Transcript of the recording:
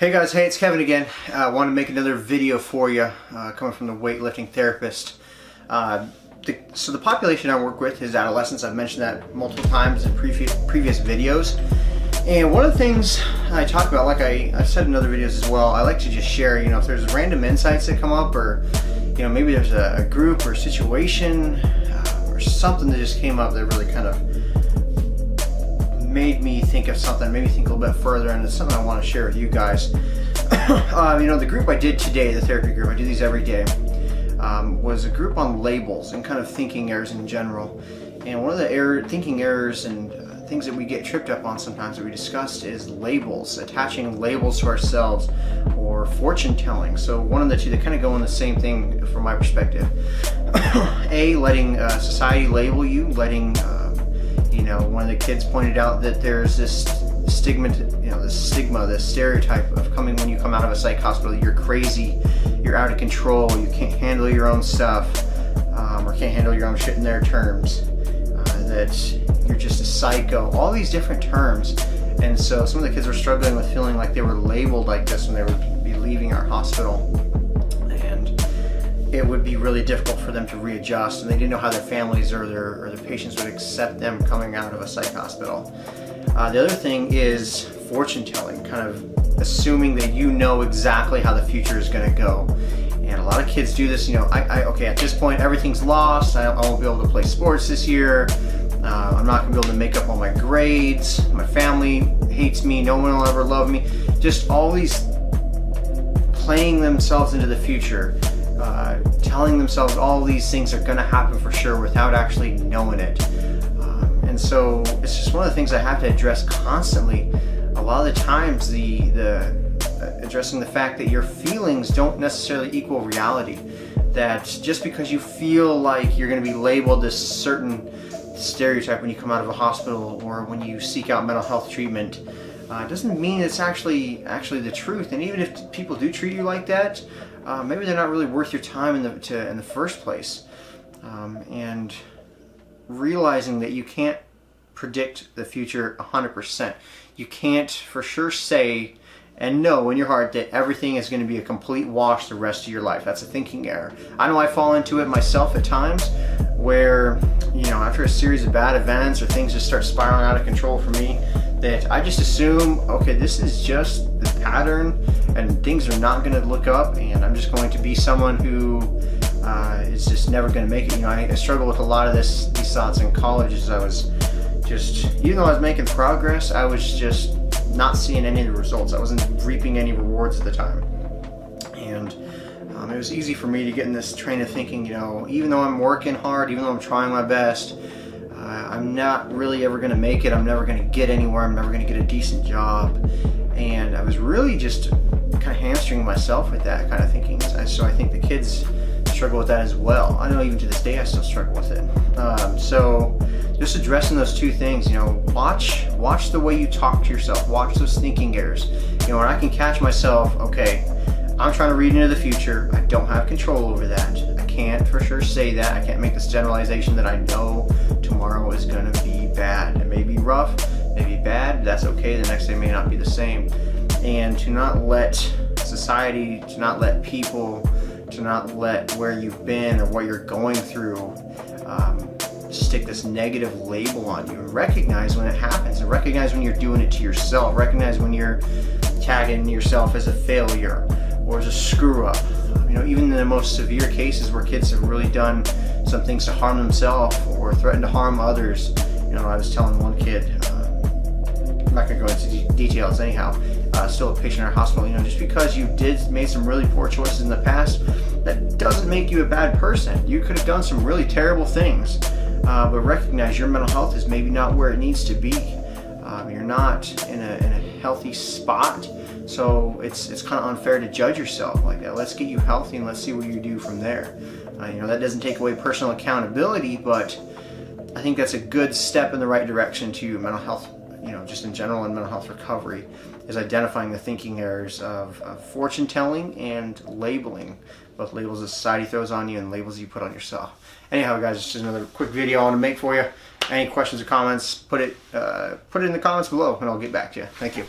Hey guys, hey, it's Kevin again. I want to make another video for you, coming from the weightlifting therapist. So the population I work with is adolescents. I've mentioned that multiple times in previous videos. And one of the things I talk about, like I've said in other videos as well, I like to just share, if there's random insights that come up, or maybe there's a group or situation or something that just came up that really kind of made me think of something, made me think a little bit further, and it's something I want to share with you guys. The group I did today, the therapy group, I do these every day, was a group on labels and kind of thinking errors in general. And one of the thinking errors and things that we get tripped up on sometimes that we discussed is labels, attaching labels to ourselves, or fortune telling. So one of the two, they kind of go in the same thing from my perspective. Letting society label you, letting one of the kids pointed out that there's this stigma, this stereotype of when you come out of a psych hospital, you're crazy, you're out of control, you can't handle your own stuff, or can't handle your own shit in their terms, that you're just a psycho, all these different terms. And so some of the kids were struggling with feeling like they were labeled like this when they would be leaving our hospital. It would be really difficult for them to readjust, and they didn't know how their families or their patients would accept them coming out of a psych hospital. The other thing is fortune telling, kind of assuming that you know exactly how the future is going to go. And a lot of kids do this, okay, at this point everything's lost, I won't be able to play sports this year, I'm not going to be able to make up all my grades, my family hates me, no one will ever love me. Just all these playing themselves into the future. Telling themselves all these things are going to happen for sure without actually knowing it. And so it's just one of the things I have to address constantly. A lot of the times, addressing the fact that your feelings don't necessarily equal reality. That just because you feel like you're going to be labeled this certain stereotype when you come out of a hospital or when you seek out mental health treatment, doesn't mean it's actually the truth. And even if people do treat you like that, maybe they're not really worth your time in the first place. And realizing that you can't predict the future 100%. You can't for sure say and know in your heart that everything is going to be a complete wash the rest of your life. That's a thinking error. I know I fall into it myself at times where, after a series of bad events or things just start spiraling out of control for me, that I just assume, okay, this is just the pattern and things are not going to look up, and I'm just going to be someone who is just never going to make it. I struggled with a lot of these thoughts in college as I was even though I was making progress, I was just not seeing any of the results. I wasn't reaping any rewards at the time. And it was easy for me to get in this train of thinking, even though I'm working hard, even though I'm trying my best, I'm not really ever going to make it. I'm never going to get anywhere. I'm never going to get a decent job. And I was really just kind of hamstringing myself with that kind of thinking. So I think the kids struggle with that as well. I know even to this day I still struggle with it. So just addressing those two things, watch the way you talk to yourself. Watch those thinking errors. When I can catch myself, okay, I'm trying to read into the future. I don't have control over that. I can't for sure say that. I can't make this generalization that I know tomorrow is going to be bad. It may be rough, it may be bad. That's okay. The next day may not be the same. And to not let society, to not let people, to not let where you've been or what you're going through stick this negative label on you. And recognize when it happens, and recognize when you're doing it to yourself. Recognize when you're tagging yourself as a failure or as a screw up. Even in the most severe cases where kids have really done some things to harm themselves or threatened to harm others. I was telling one kid, I'm not going to go into details anyhow, still a patient in our hospital, just because you made some really poor choices in the past, that doesn't make you a bad person. You could have done some really terrible things, but recognize your mental health is maybe not where it needs to be. You're not in a healthy spot, so it's kind of unfair to judge yourself like that. Let's get you healthy and let's see what you do from there. That doesn't take away personal accountability, but I think that's a good step in the right direction to mental health, just in general, and mental health recovery, is identifying the thinking errors of fortune telling and labeling, both labels that society throws on you and labels you put on yourself. Anyhow, guys, it's just another quick video I want to make for you. Any questions or comments, put it in the comments below and I'll get back to you. Thank you.